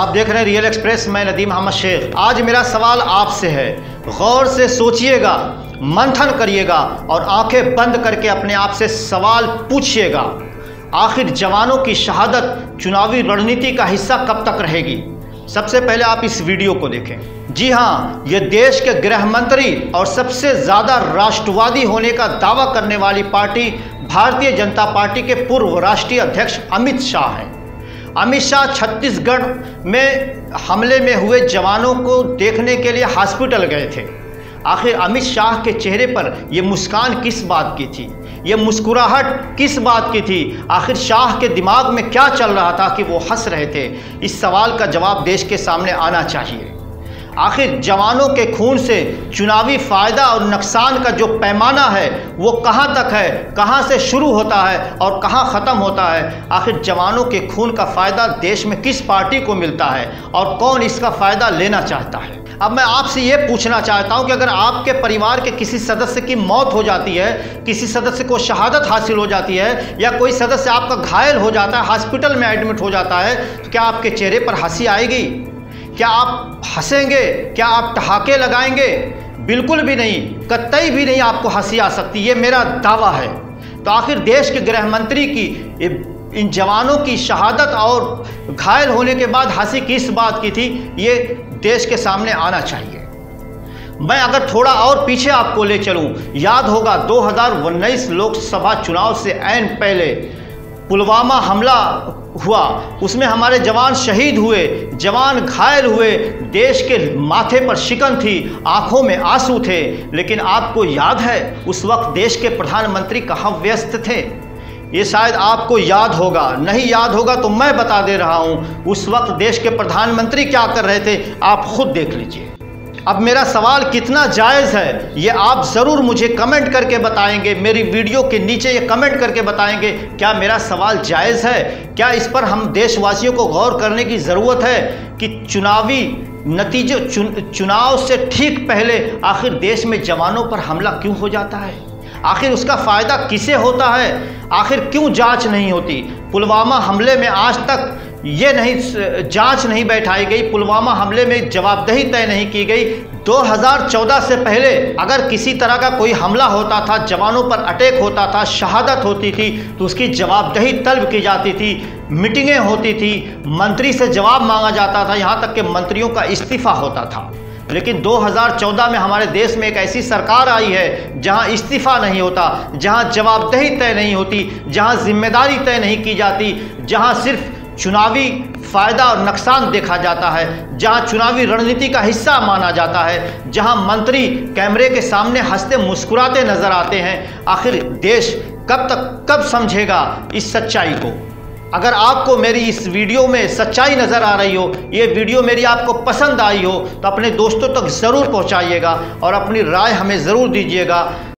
आप देख रहे हैं रियल एक्सप्रेस। मैं नदीम अहमद शेख। आज मेरा सवाल आपसे है, गौर से सोचिएगा, मंथन करिएगा और आंखें बंद करके अपने आप से सवाल पूछिएगा, आखिर जवानों की शहादत चुनावी रणनीति का हिस्सा कब तक रहेगी। सबसे पहले आप इस वीडियो को देखें। जी हाँ, ये देश के गृह मंत्री और सबसे ज़्यादा राष्ट्रवादी होने का दावा करने वाली पार्टी भारतीय जनता पार्टी के पूर्व राष्ट्रीय अध्यक्ष अमित शाह हैं। अमित शाह छत्तीसगढ़ में हमले में हुए जवानों को देखने के लिए हॉस्पिटल गए थे। आखिर अमित शाह के चेहरे पर यह मुस्कान किस बात की थी, यह मुस्कुराहट किस बात की थी? आखिर शाह के दिमाग में क्या चल रहा था कि वो हंस रहे थे? इस सवाल का जवाब देश के सामने आना चाहिए। आखिर जवानों के खून से चुनावी फ़ायदा और नुकसान का जो पैमाना है वो कहाँ तक है, कहाँ से शुरू होता है और कहाँ ख़त्म होता है? आखिर जवानों के खून का फ़ायदा देश में किस पार्टी को मिलता है और कौन इसका फ़ायदा लेना चाहता है? अब मैं आपसे ये पूछना चाहता हूँ कि अगर आपके परिवार के किसी सदस्य की मौत हो जाती है, किसी सदस्य को शहादत हासिल हो जाती है या कोई सदस्य आपका घायल हो जाता है, हॉस्पिटल में एडमिट हो जाता है, तो क्या आपके चेहरे पर हंसी आएगी? क्या आप हंसेंगे? क्या आप ठहाके लगाएंगे? बिल्कुल भी नहीं, कतई भी नहीं आपको हंसी आ सकती, ये मेरा दावा है। तो आखिर देश के गृह मंत्री की इन जवानों की शहादत और घायल होने के बाद हंसी किस बात की थी, ये देश के सामने आना चाहिए। मैं अगर थोड़ा और पीछे आपको ले चलूं, याद होगा 2019 लोकसभा चुनाव से ऐन पहले पुलवामा हमला हुआ, उसमें हमारे जवान शहीद हुए, जवान घायल हुए, देश के माथे पर शिकन थी, आंखों में आंसू थे। लेकिन आपको याद है उस वक्त देश के प्रधानमंत्री कहाँ व्यस्त थे? ये शायद आपको याद होगा, नहीं याद होगा तो मैं बता दे रहा हूँ उस वक्त देश के प्रधानमंत्री क्या कर रहे थे, आप खुद देख लीजिए। अब मेरा सवाल कितना जायज़ है ये आप ज़रूर मुझे कमेंट करके बताएंगे, मेरी वीडियो के नीचे ये कमेंट करके बताएंगे क्या मेरा सवाल जायज़ है? क्या इस पर हम देशवासियों को गौर करने की ज़रूरत है कि चुनावी नतीजे चुनाव से ठीक पहले आखिर देश में जवानों पर हमला क्यों हो जाता है? आखिर उसका फ़ायदा किसे होता है? आखिर क्यों जांच नहीं होती? पुलवामा हमले में आज तक ये नहीं जांच नहीं बैठाई गई, पुलवामा हमले में जवाबदेही तय नहीं की गई। 2014 से पहले अगर किसी तरह का कोई हमला होता था, जवानों पर अटैक होता था, शहादत होती थी, तो उसकी जवाबदेही तलब की जाती थी, मीटिंगें होती थी, मंत्री से जवाब मांगा जाता था, यहाँ तक कि मंत्रियों का इस्तीफा होता था। लेकिन 2014 में हमारे देश में एक ऐसी सरकार आई है जहां इस्तीफा नहीं होता, जहां जवाबदेही तय नहीं होती, जहां जिम्मेदारी तय नहीं की जाती, जहां सिर्फ चुनावी फ़ायदा और नुकसान देखा जाता है, जहां चुनावी रणनीति का हिस्सा माना जाता है, जहां मंत्री कैमरे के सामने हंसते मुस्कुराते नजर आते हैं। आखिर देश कब समझेगा इस सच्चाई को? अगर आपको मेरी इस वीडियो में सच्चाई नज़र आ रही हो, ये वीडियो मेरी आपको पसंद आई हो, तो अपने दोस्तों तक ज़रूर पहुंचाइएगा और अपनी राय हमें ज़रूर दीजिएगा।